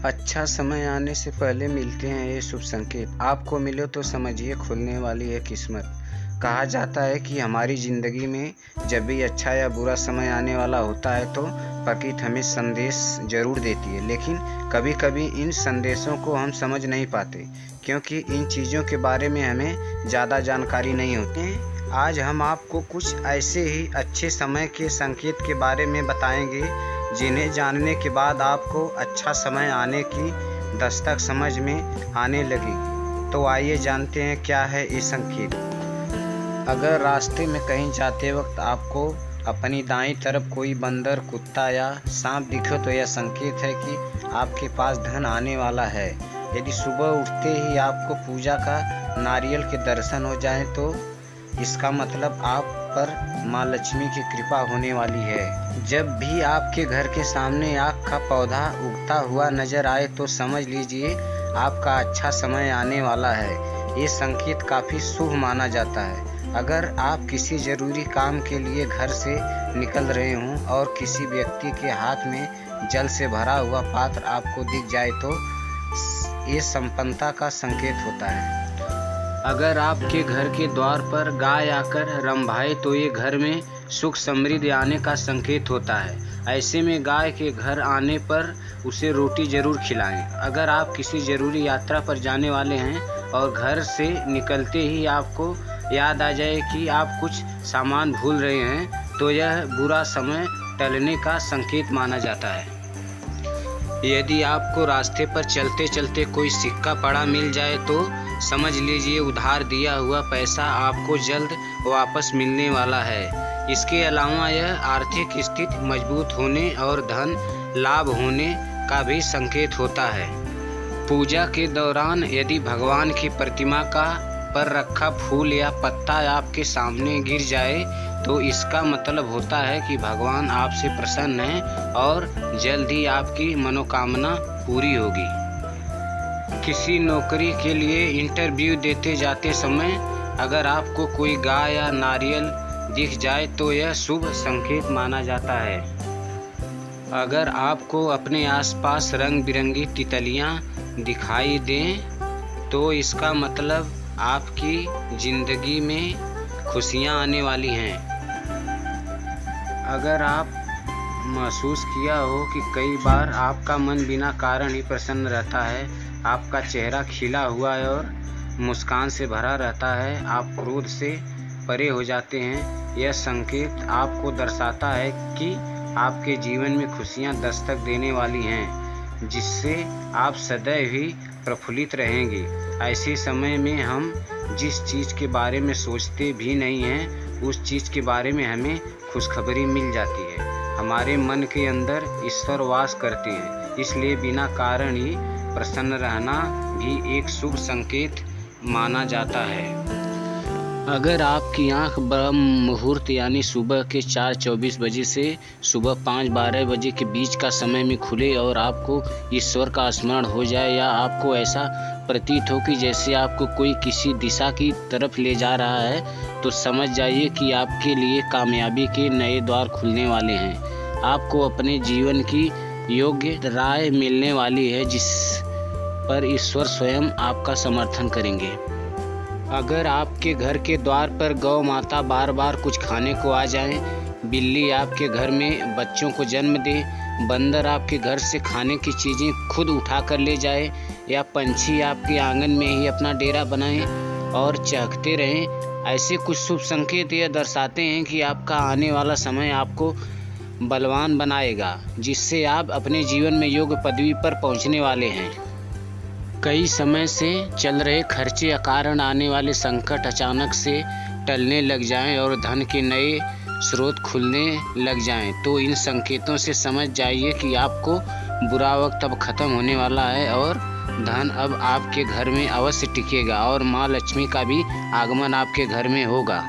अच्छा समय आने से पहले मिलते हैं ये शुभ संकेत। आपको मिले तो समझिए खुलने वाली है किस्मत। कहा जाता है कि हमारी ज़िंदगी में जब भी अच्छा या बुरा समय आने वाला होता है तो प्रकृति हमें संदेश ज़रूर देती है, लेकिन कभी कभी इन संदेशों को हम समझ नहीं पाते क्योंकि इन चीज़ों के बारे में हमें ज़्यादा जानकारी नहीं होती। आज हम आपको कुछ ऐसे ही अच्छे समय के संकेत के बारे में बताएंगे जिन्हें जानने के बाद आपको अच्छा समय आने की दस्तक समझ में आने लगेगी। तो आइए जानते हैं क्या है ये संकेत। अगर रास्ते में कहीं जाते वक्त आपको अपनी दाईं तरफ कोई बंदर, कुत्ता या सांप दिखे तो यह संकेत है कि आपके पास धन आने वाला है। यदि सुबह उठते ही आपको पूजा का नारियल के दर्शन हो जाए तो इसका मतलब आप पर माँ लक्ष्मी की कृपा होने वाली है। जब भी आपके घर के सामने आक का पौधा उगता हुआ नजर आए तो समझ लीजिए आपका अच्छा समय आने वाला है। ये संकेत काफ़ी शुभ माना जाता है। अगर आप किसी ज़रूरी काम के लिए घर से निकल रहे हों और किसी व्यक्ति के हाथ में जल से भरा हुआ पात्र आपको दिख जाए तो ये संपन्नता का संकेत होता है। अगर आपके घर के द्वार पर गाय आकर रंभाए तो ये घर में सुख समृद्धि आने का संकेत होता है। ऐसे में गाय के घर आने पर उसे रोटी जरूर खिलाएं। अगर आप किसी ज़रूरी यात्रा पर जाने वाले हैं और घर से निकलते ही आपको याद आ जाए कि आप कुछ सामान भूल रहे हैं तो यह बुरा समय टलने का संकेत माना जाता है। यदि आपको रास्ते पर चलते चलते कोई सिक्का पड़ा मिल जाए तो समझ लीजिए उधार दिया हुआ पैसा आपको जल्द वापस मिलने वाला है। इसके अलावा यह आर्थिक स्थिति मजबूत होने और धन लाभ होने का भी संकेत होता है। पूजा के दौरान यदि भगवान की प्रतिमा का पर रखा फूल या पत्ता आपके सामने गिर जाए तो इसका मतलब होता है कि भगवान आपसे प्रसन्न हैं और जल्द ही आपकी मनोकामना पूरी होगी। किसी नौकरी के लिए इंटरव्यू देते जाते समय अगर आपको कोई गाय या नारियल दिख जाए तो यह शुभ संकेत माना जाता है। अगर आपको अपने आसपास रंग बिरंगी तितलियां दिखाई दें तो इसका मतलब आपकी ज़िंदगी में खुशियां आने वाली हैं। अगर आप महसूस किया हो कि कई बार आपका मन बिना कारण ही प्रसन्न रहता है, आपका चेहरा खिला हुआ है और मुस्कान से भरा रहता है, आप क्रोध से परे हो जाते हैं, यह संकेत आपको दर्शाता है कि आपके जीवन में खुशियां दस्तक देने वाली हैं, जिससे आप सदैव ही प्रफुल्लित रहेंगे। ऐसे समय में हम जिस चीज़ के बारे में सोचते भी नहीं हैं उस चीज़ के बारे में हमें खुशखबरी मिल जाती है। हमारे मन के अंदर ईश्वर वास करते हैं, इसलिए बिना कारण ही प्रसन्न रहना भी एक शुभ संकेत माना जाता है। अगर आपकी आंख ब्रह्म मुहूर्त यानी सुबह के 4:24 बजे से सुबह 5:12 बजे के बीच का समय में खुले और आपको ईश्वर का स्मरण हो जाए या आपको ऐसा प्रतीत हो कि जैसे आपको कोई किसी दिशा की तरफ ले जा रहा है तो समझ जाइए कि आपके लिए कामयाबी के नए द्वार खुलने वाले हैं। आपको अपने जीवन की योग्य राय मिलने वाली है जिस पर ईश्वर स्वयं आपका समर्थन करेंगे। अगर आपके घर के द्वार पर गौ माता बार बार कुछ खाने को आ जाए, बिल्ली आपके घर में बच्चों को जन्म दे, बंदर आपके घर से खाने की चीज़ें खुद उठा कर ले जाए या पंछी आपके आंगन में ही अपना डेरा बनाएं और चहकते रहें, ऐसे कुछ शुभ संकेत यह दर्शाते हैं कि आपका आने वाला समय आपको बलवान बनाएगा, जिससे आप अपने जीवन में योग्य पदवी पर पहुंचने वाले हैं। कई समय से चल रहे खर्चे या कारण आने वाले संकट अचानक से टलने लग जाएं और धन के नए स्रोत खुलने लग जाएं तो इन संकेतों से समझ जाइए कि आपको बुरा वक्त अब खत्म होने वाला है और धन अब आपके घर में अवश्य टिकेगा और माँ लक्ष्मी का भी आगमन आपके घर में होगा।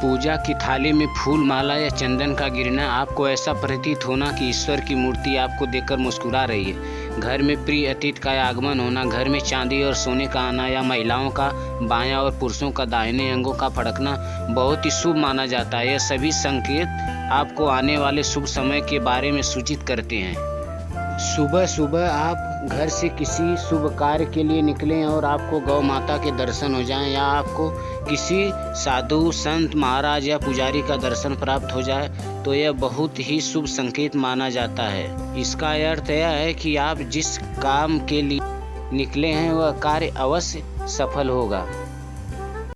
पूजा की थाली में फूल माला या चंदन का गिरना, आपको ऐसा प्रतीत होना कि ईश्वर की मूर्ति आपको देखकर मुस्कुरा रही है। घर में प्रिय अतिथि का आगमन होना, घर में चांदी और सोने का आना या महिलाओं का बायां और पुरुषों का दाहिने अंगों का फड़कना बहुत ही शुभ माना जाता है। यह सभी संकेत आपको आने वाले शुभ समय के बारे में सूचित करते हैं। सुबह सुबह आप घर से किसी शुभ कार्य के लिए निकलें और आपको गौ माता के दर्शन हो जाएं, या आपको किसी साधु संत महाराज या पुजारी का दर्शन प्राप्त हो जाए तो यह बहुत ही शुभ संकेत माना जाता है। इसका अर्थ यह है कि आप जिस काम के लिए निकले हैं वह कार्य अवश्य सफल होगा।